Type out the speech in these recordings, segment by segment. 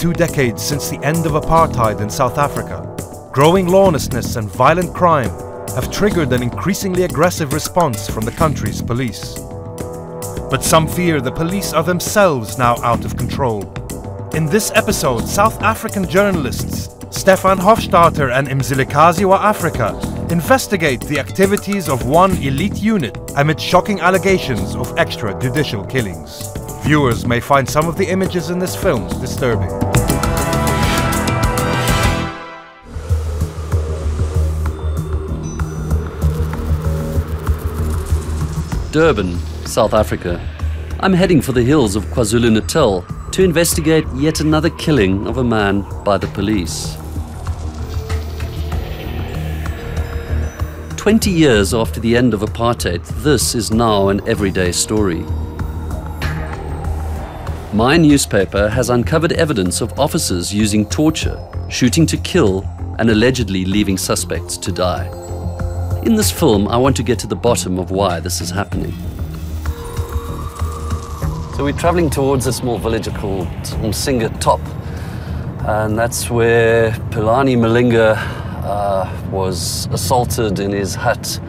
2 decades since the end of apartheid in South Africa, growing lawlessness and violent crime have triggered an increasingly aggressive response from the country's police. But some fear the police are themselves now out of control. In this episode, South African journalists Stefan Hofstadter and Mzilikazi wa Afrika investigate the activities of one elite unit amid shocking allegations of extrajudicial killings. Viewers may find some of the images in this film disturbing. Durban, South Africa. I'm heading for the hills of KwaZulu-Natal to investigate yet another killing of a man by the police. 20 years after the end of apartheid, this is now an everyday story. My newspaper has uncovered evidence of officers using torture, shooting to kill, and allegedly leaving suspects to die. In this film, I want to get to the bottom of why this is happening. So we're traveling towards a small village called Msinga Top, and that's where Philani Malinga was assaulted in his hut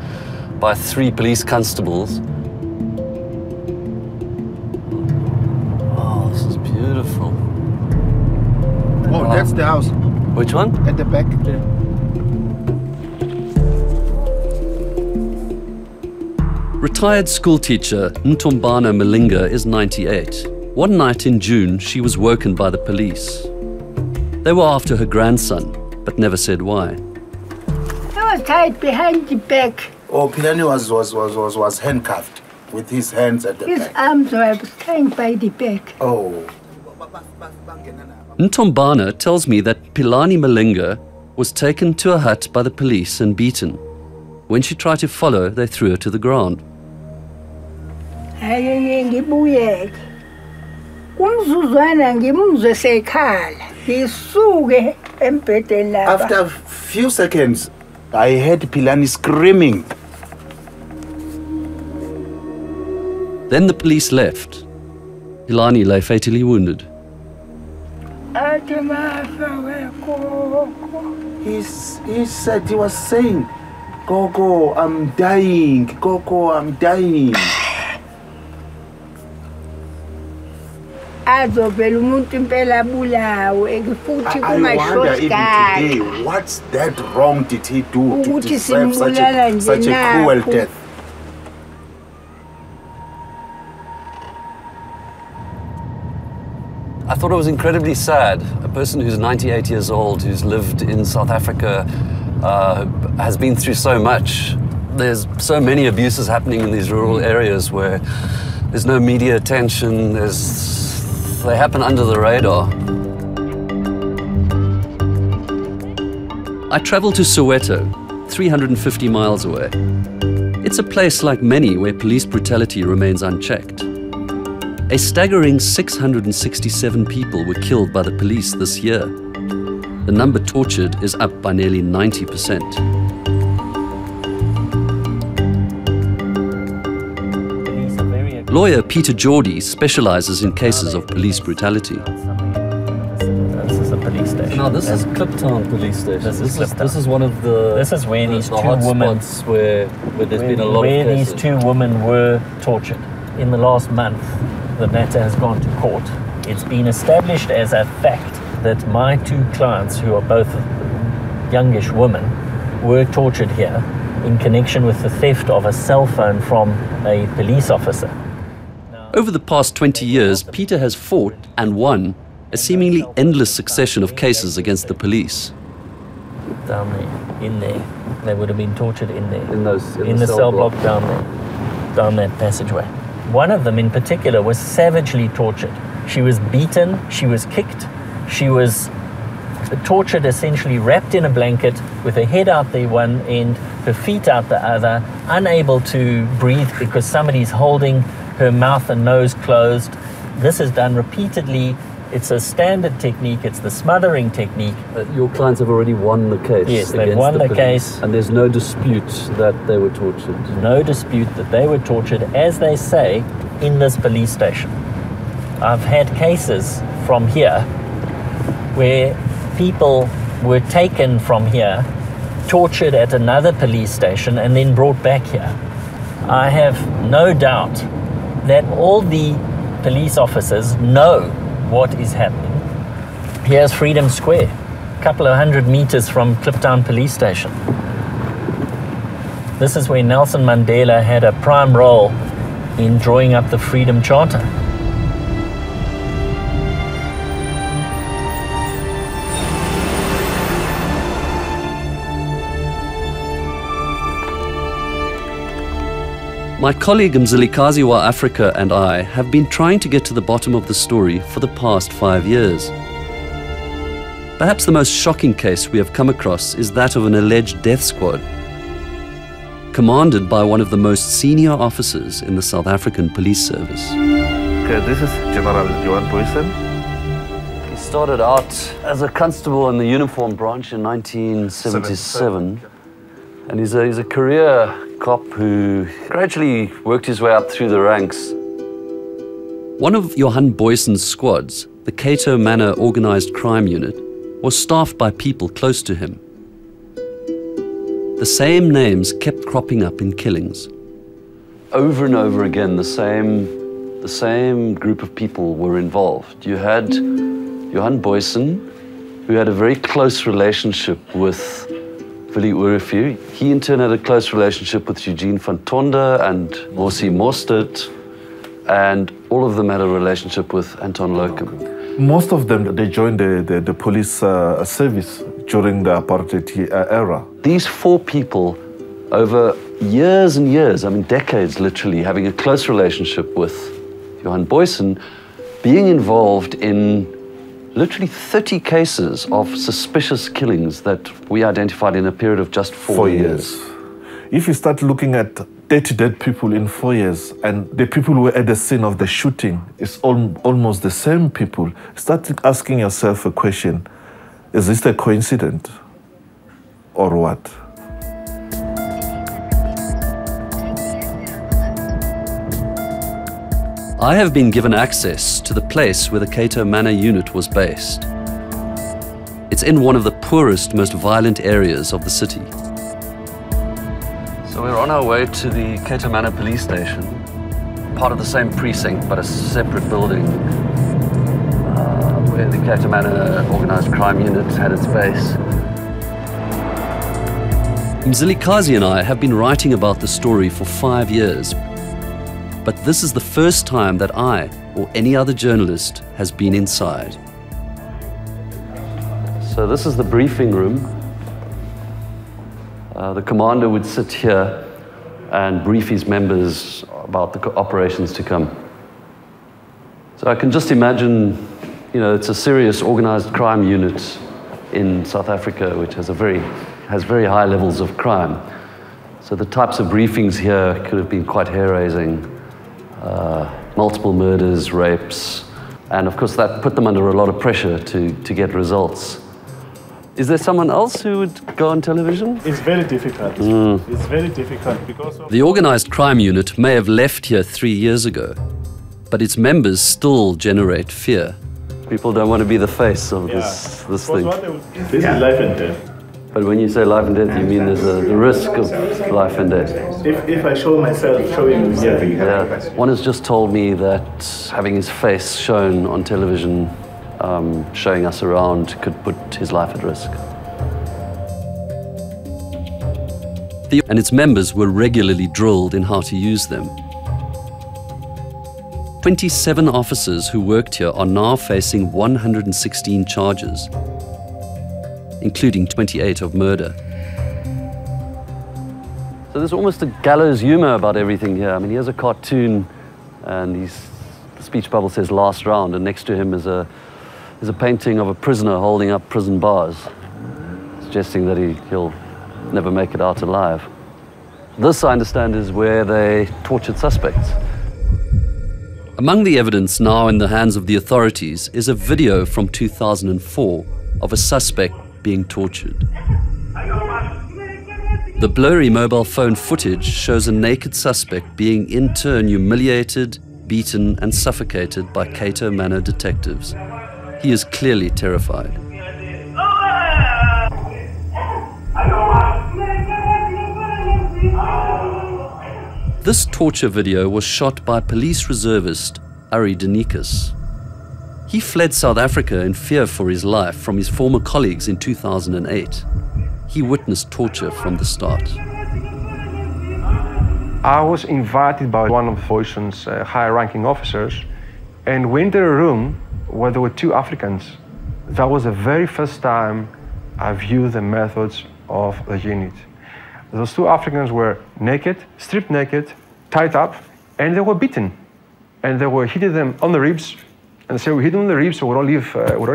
by 3 police constables. Oh, this is beautiful. Oh, that's the house. Which one? At the back there. Retired schoolteacher Ntombana Malinga is 98. One night in June, she was woken by the police. They were after her grandson, but never said why. I was tied behind the back. Oh, Philani was handcuffed with his hands at the His back. arms were tied by the back. Oh. Ntombana tells me that Philani Malinga was taken to a hut by the police and beaten. When she tried to follow, they threw her to the ground. After a few seconds, I heard Philani screaming. Then the police left. Philani lay fatally wounded. He said, he was saying, Gogo, I'm dying. Gogo, I'm dying. I wonder even today, what's that wrong did he do to deserve such a cruel death? I thought it was incredibly sad. A person who's 98 years old, who's lived in South Africa, has been through so much. There's so many abuses happening in these rural areas where there's no media attention, they happen under the radar. I travel to Soweto, 350 miles away. It's a place like many where police brutality remains unchecked. A staggering 667 people were killed by the police this year. The number tortured is up by nearly 90%. Lawyer Peter Geordie specializes in cases of police brutality. This is a police station. Now, this is Kliptown police station. This is one of the. This is where these 2 women. Where there's been a lot of cases. These 2 women were tortured. In the last month, the matter has gone to court. It's been established as a fact that my 2 clients, who are both youngish women, were tortured here in connection with the theft of a cell phone from a police officer. Over the past 20 years, Peter has fought and won a seemingly endless succession of cases against the police. Down there, in there. They would have been tortured in there. In the cell block down there, down that passageway. One of them in particular was savagely tortured. She was beaten, she was kicked, she was tortured, essentially wrapped in a blanket with her head out the one end, her feet out the other, unable to breathe because somebody's holding her mouth and nose closed. This is done repeatedly. It's a standard technique. It's the smothering technique. Your clients have already won the case. Yes, they've won the case. And there's no dispute that they were tortured. No dispute that they were tortured, as they say, in this police station. I've had cases from here where people were taken from here, tortured at another police station, and then brought back here. I have no doubt that all the police officers know what is happening. Here's Freedom Square, a couple of 100 meters from Kliptown Police Station. This is where Nelson Mandela had a prime role in drawing up the Freedom Charter. My colleague Mzilikazi wa Afrika and I have been trying to get to the bottom of the story for the past 5 years. Perhaps the most shocking case we have come across is that of an alleged death squad, commanded by one of the most senior officers in the South African police service. Okay, this is General Johan Boysen. He started out as a constable in the uniform branch in 1977, and he's a career cop who gradually worked his way up through the ranks. One of Johan Boysen's squads, the Cato Manor Organised Crime Unit, was staffed by people close to him. The same names kept cropping up in killings. Over and over again, the same group of people were involved. You had Johan Boysen, who had a very close relationship with Willie Urifu. He in turn had a close relationship with Eugene van Tonda and Morsi Mostert, and all of them had a relationship with Anton Locum. Most of them, they joined the police service during the apartheid era. These 4 people, over years and years, I mean decades literally, having a close relationship with Johan Boysen, being involved in literally 30 cases of suspicious killings that we identified in a period of just 4 years. If you start looking at 30 dead people in 4 years, and the people who were at the scene of the shooting is almost the same people, start asking yourself a question: is this a coincidence or what? I have been given access to the place where the Cato Manor unit was based. It's in one of the poorest, most violent areas of the city. So we're on our way to the Cato Manor police station, part of the same precinct but a separate building, where the Cato Manor Organised Crime Unit had its base. Mzilikazi and I have been writing about the story for 5 years, but this is the first time that I, or any other journalist, has been inside. So this is the briefing room. The commander would sit here and brief his members about the operations to come. So I can just imagine, you know, it's a serious organized crime unit in South Africa, which has very high levels of crime. So the types of briefings here could have been quite hair-raising. Multiple murders, rapes, and of course that put them under a lot of pressure to get results. Is there someone else who would go on television? It's very difficult. It's very difficult because of... The Organised Crime Unit may have left here 3 years ago, but its members still generate fear. People don't want to be the face of this thing. This is life and death. But when you say life and death, you mean there's a risk of life and death? If I show myself showing One has just told me that having his face shown on television, showing us around, could put his life at risk. And its members were regularly drilled in how to use them. 27 officers who worked here are now facing 116 charges, including 28 of murder. So there's almost a gallows humor about everything here. I mean, here's a cartoon, and the speech bubble says "last round," and next to him is a painting of a prisoner holding up prison bars, suggesting that he'll never make it out alive. This, I understand, is where they tortured suspects. Among the evidence now in the hands of the authorities is a video from 2004 of a suspect being tortured. The blurry mobile phone footage shows a naked suspect being in turn humiliated, beaten and suffocated by Cato Manor detectives. He is clearly terrified. This torture video was shot by police reservist Ari Denikus. He fled South Africa in fear for his life from his former colleagues in 2008. He witnessed torture from the start. I was invited by one of Boyson's high-ranking officers, and we entered a room where there were two Africans. That was the very first time I viewed the methods of the unit. Those two Africans were naked, stripped naked, tied up, and they were beaten. And they were hitting them on the ribs, and they said, we hit them on the ribs, so we don't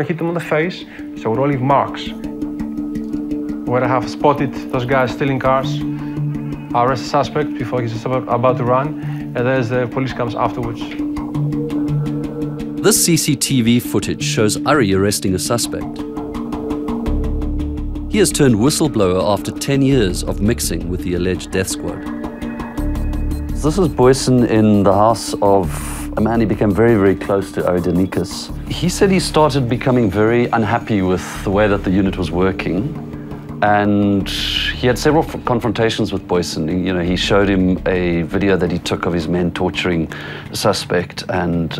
hit them on the face, so we don't leave marks. Where I have spotted those guys stealing cars, I arrest the suspect before he's about to run, and there's the police comes afterwards. This CCTV footage shows Ari arresting a suspect. He has turned whistleblower after 10 years of mixing with the alleged death squad. This is Boyson in the house of a man he became very, very close to, Ari Denikus. He said he started becoming very unhappy with the way that the unit was working. And he had several confrontations with Boyson. He showed him a video that he took of his men torturing a suspect, and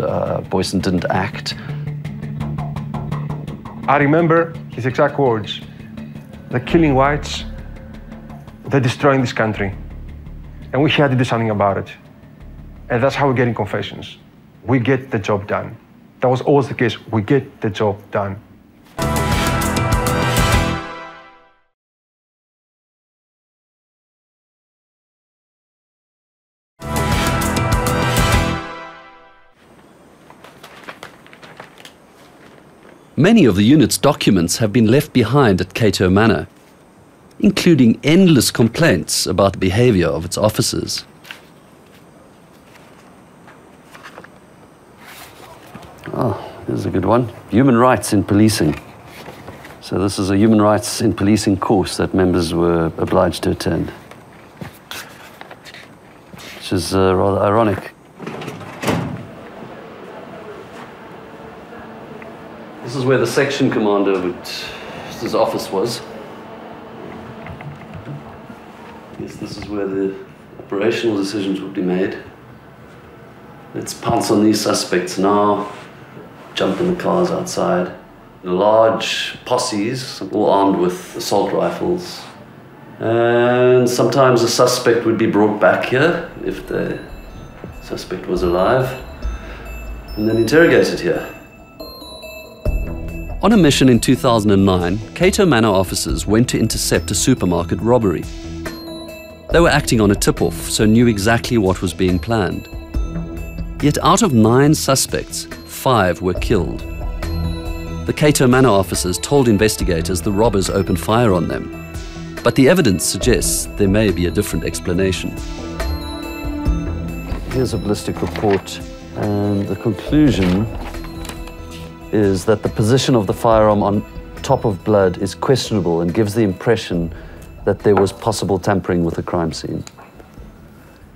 Boyson didn't act. I remember his exact words. They're killing whites, they're destroying this country. And we had to do something about it. And that's how we're getting confessions. We get the job done. That was always the case, we get the job done. Many of the unit's documents have been left behind at Cato Manor, including endless complaints about the behavior of its officers. Oh, here's a good one. Human rights in policing. So this is a human rights in policing course that members were obliged to attend, which is rather ironic. This is where the section commander his office was. Yes, this is where the operational decisions would be made. Let's pounce on these suspects now, jump in the cars outside. Large posses, all armed with assault rifles. And sometimes a suspect would be brought back here, if the suspect was alive, and then interrogated here. On a mission in 2009, Cato Manor officers went to intercept a supermarket robbery. They were acting on a tip-off, so knew exactly what was being planned. Yet out of 9 suspects, 5 were killed. The Cato Manor officers told investigators the robbers opened fire on them, but the evidence suggests there may be a different explanation. Here's a ballistic report, and the conclusion is that the position of the firearm on top of blood is questionable and gives the impression that there was possible tampering with the crime scene.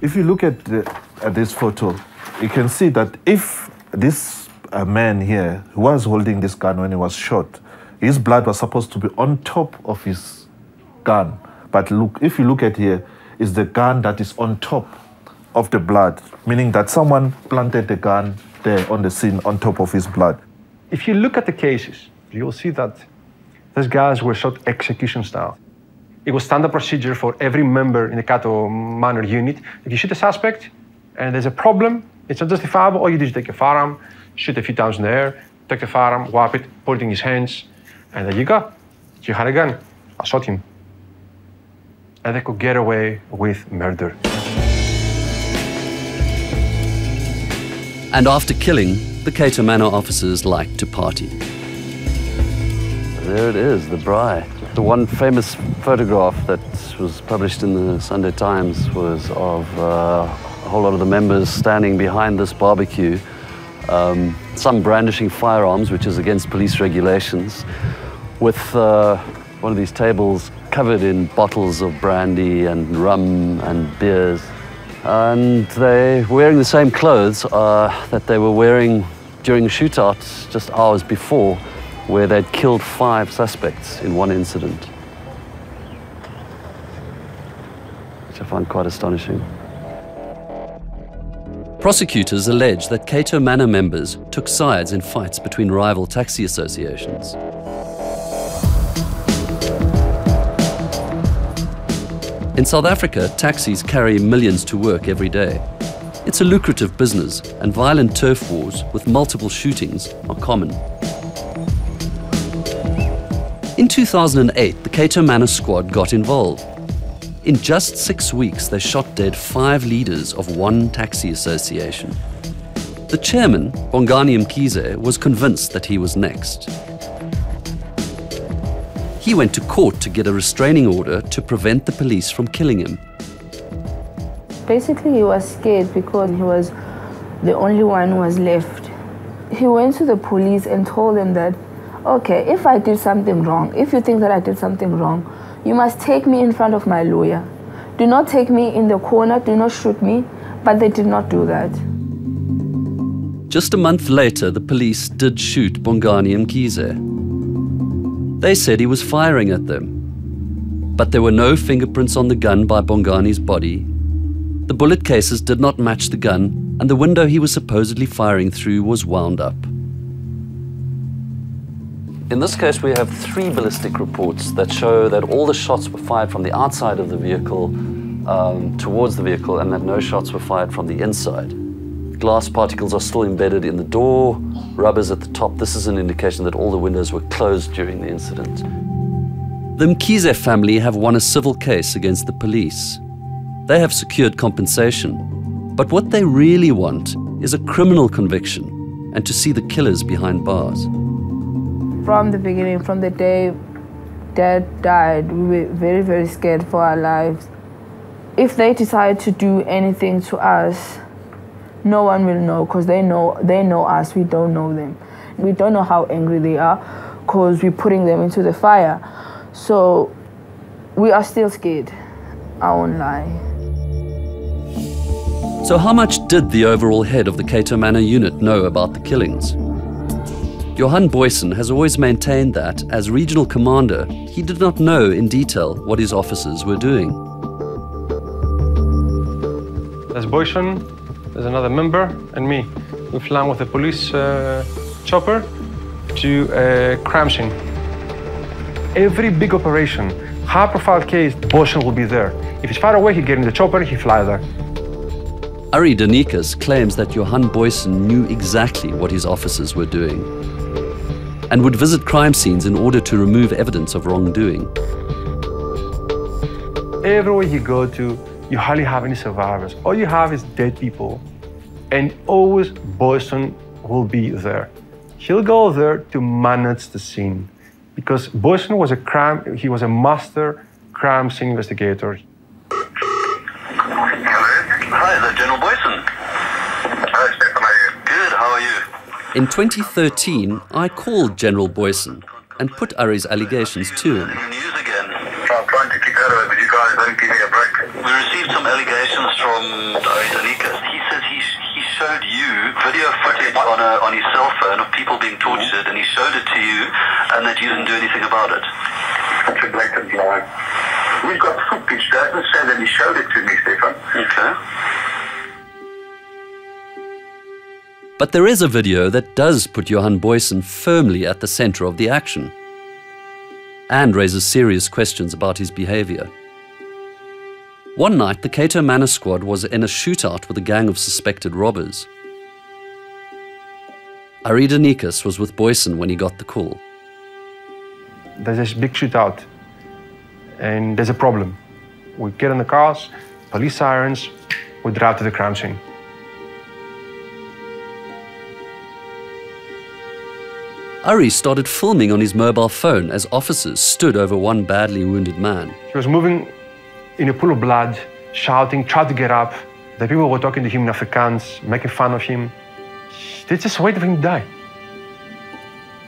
If you look at this photo, you can see that if this man here who was holding this gun when he was shot, his blood was supposed to be on top of his gun. But look, if you look at here, is the gun that is on top of the blood, meaning that someone planted the gun there on the scene on top of his blood. If you look at the cases, you'll see that these guys were shot execution style. It was standard procedure for every member in the Cato Manor unit. If you shoot a suspect and there's a problem, it's unjustifiable, all you do is take a firearm, shoot a few times in the air, take the firearm, wipe it, put it in his hands, and there you go. You had a gun. I shot him. And they could get away with murder. And after killing, the Cato Manor officers liked to party. There it is, the braai. The one famous photograph that was published in the Sunday Times was of a whole lot of the members standing behind this barbecue, some brandishing firearms, which is against police regulations, with one of these tables covered in bottles of brandy and rum and beers. And they were wearing the same clothes that they were wearing during a shootout just hours before, where they'd killed 5 suspects in one incident, which I find quite astonishing. Prosecutors allege that Cato Manor members took sides in fights between rival taxi associations. In South Africa, taxis carry millions to work every day. It's a lucrative business, and violent turf wars with multiple shootings are common. In 2008, the Cato Manor squad got involved. In just 6 weeks, they shot dead 5 leaders of one taxi association. The chairman, Bongani Mkhize, was convinced that he was next. He went to court to get a restraining order to prevent the police from killing him. Basically, he was scared because he was the only one who was left. He went to the police and told them that, okay, if I did something wrong, if you think that I did something wrong, you must take me in front of my lawyer. Do not take me in the corner, do not shoot me. But they did not do that. Just a month later, the police did shoot Bongani Mkhize. They said he was firing at them. But there were no fingerprints on the gun by Bongani's body. The bullet cases did not match the gun, and the window he was supposedly firing through was wound up. In this case, we have 3 ballistic reports that show that all the shots were fired from the outside of the vehicle towards the vehicle, and that no shots were fired from the inside. Glass particles are still embedded in the door, rubbers at the top. This is an indication that all the windows were closed during the incident. The Mkhize family have won a civil case against the police. They have secured compensation. But what they really want is a criminal conviction and to see the killers behind bars. From the beginning, from the day Dad died, we were very, very scared for our lives. If they decide to do anything to us, no one will know, because they know us, we don't know them. We don't know how angry they are because we're putting them into the fire. So we are still scared, I won't lie. So how much did the overall head of the Cato Manor unit know about the killings? Johan Boysen has always maintained that, as regional commander, he did not know in detail what his officers were doing. There's Boysen, there's another member, and me. We fly with the police chopper to a crime scene. Every big operation, high-profile case, Boysen will be there. If he's far away, he'll get in the chopper, he fly there. Ari Danikas claims that Johan Boysen knew exactly what his officers were doing and would visit crime scenes in order to remove evidence of wrongdoing. Everywhere you go to, you hardly have any survivors. All you have is dead people. And always Boysen will be there. He'll go there to manage the scene. Because Boysen was he was a master crime scene investigator. Hi, is that General Boysen? Hi, Stefan, how are you? Good, how are you? In 2013, I called General Boysen and put Ari's allegations to him. News again. I'm trying to keep out of it, but you guys don't give me a break. We received some allegations from Ari Danikas. He says he showed you video footage on his cell phone of people being tortured, and he showed it to you, and that you didn't do anything about it. That's a blatant lie. We've got footage, doesn't say that he showed it to me, Stefan. Okay. But there is a video that does put Johan Boysen firmly at the center of the action and raises serious questions about his behavior. One night, the Cato Manor squad was in a shootout with a gang of suspected robbers. Ari Danikas was with Boysen when he got the call. There's this big shootout, and there's a problem. We get in the cars, police sirens, we drive to the crime scene. Ari started filming on his mobile phone as officers stood over one badly wounded man. He was moving in a pool of blood, shouting, tried to get up. The people were talking to him in Afrikaans, making fun of him. They're just waiting for him to die.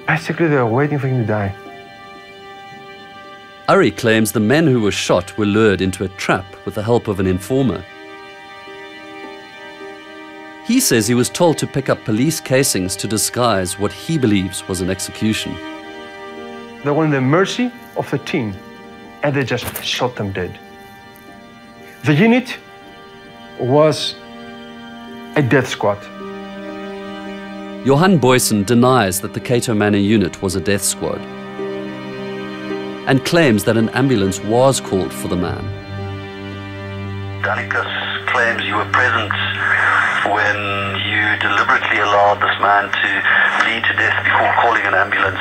Basically, they were waiting for him to die. Ari claims the men who were shot were lured into a trap with the help of an informer. He says he was told to pick up police casings to disguise what he believes was an execution. They were in the mercy of the team, and they just shot them dead. The unit was a death squad. Johan Boysen denies that the Cato Manor unit was a death squad and claims that an ambulance was called for the man. Danicus claims you were present when you deliberately allowed this man to bleed to death before calling an ambulance.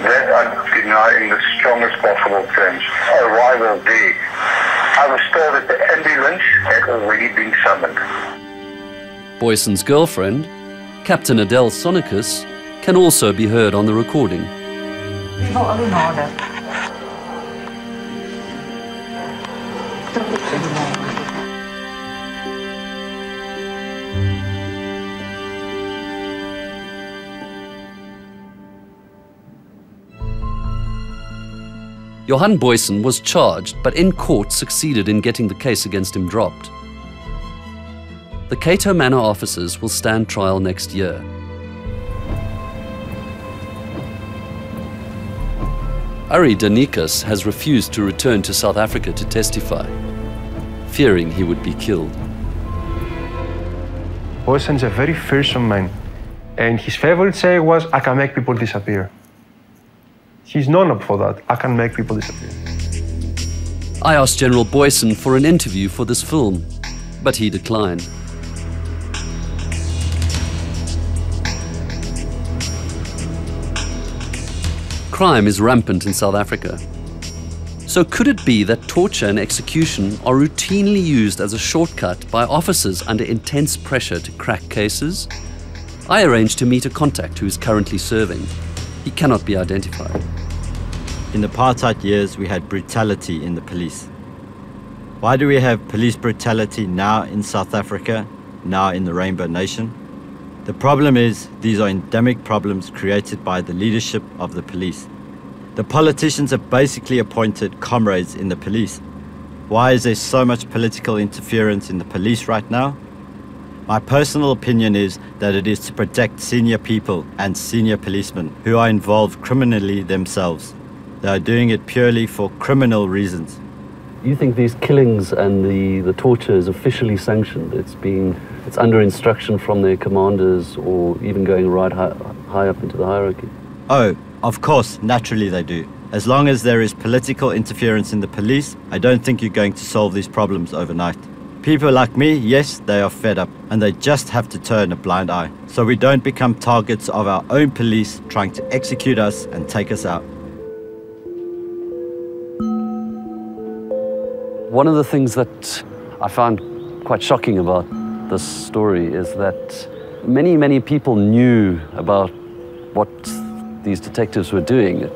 That I deny in the strongest possible terms. Arrival there. I was told that the ambulance had already been summoned. Boysen's girlfriend, Captain Adele Sonicus, can also be heard on the recording. Johan Boysen was charged, but in court succeeded in getting the case against him dropped. The Cato Manor officers will stand trial next year. Ari Danikas has refused to return to South Africa to testify, fearing he would be killed. Boysen's a very fearsome man, and his favorite saying was, "I can make people disappear." He's known for that. I can make people disappear. I asked General Boysen for an interview for this film, but he declined. Crime is rampant in South Africa. So could it be that torture and execution are routinely used as a shortcut by officers under intense pressure to crack cases? I arranged to meet a contact who is currently serving. He cannot be identified. In the apartheid years, we had brutality in the police. Why do we have police brutality now in South Africa, now in the Rainbow Nation? The problem is, these are endemic problems created by the leadership of the police. The politicians have basically appointed comrades in the police. Why is there so much political interference in the police right now? My personal opinion is that it is to protect senior people and senior policemen who are involved criminally themselves. They are doing it purely for criminal reasons. You think these killings and the torture is officially sanctioned? It's under instruction from their commanders, or even going right high up into the hierarchy? Oh, of course, naturally they do. As long as there is political interference in the police, I don't think you're going to solve these problems overnight. People like me, yes, they are fed up, and they just have to turn a blind eye, so we don't become targets of our own police trying to execute us and take us out. One of the things that I found quite shocking about this story is that many people knew about what these detectives were doing.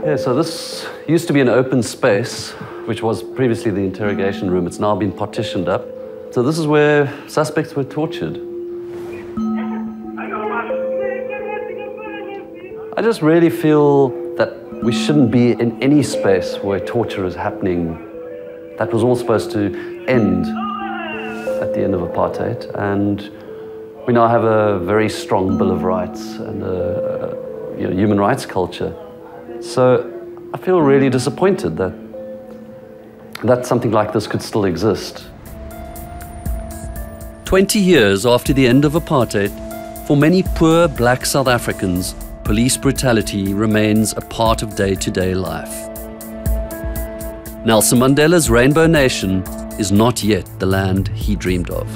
Yeah, so this used to be an open space, which was previously the interrogation room. It's now been partitioned up. So this is where suspects were tortured. I just really feel that we shouldn't be in any space where torture is happening. That was all supposed to end at the end of apartheid, and we now have a very strong Bill of Rights and a human rights culture. So I feel really disappointed that something like this could still exist. 20 years after the end of apartheid, for many poor black South Africans, police brutality remains a part of day-to-day life. Nelson Mandela's Rainbow Nation is not yet the land he dreamed of.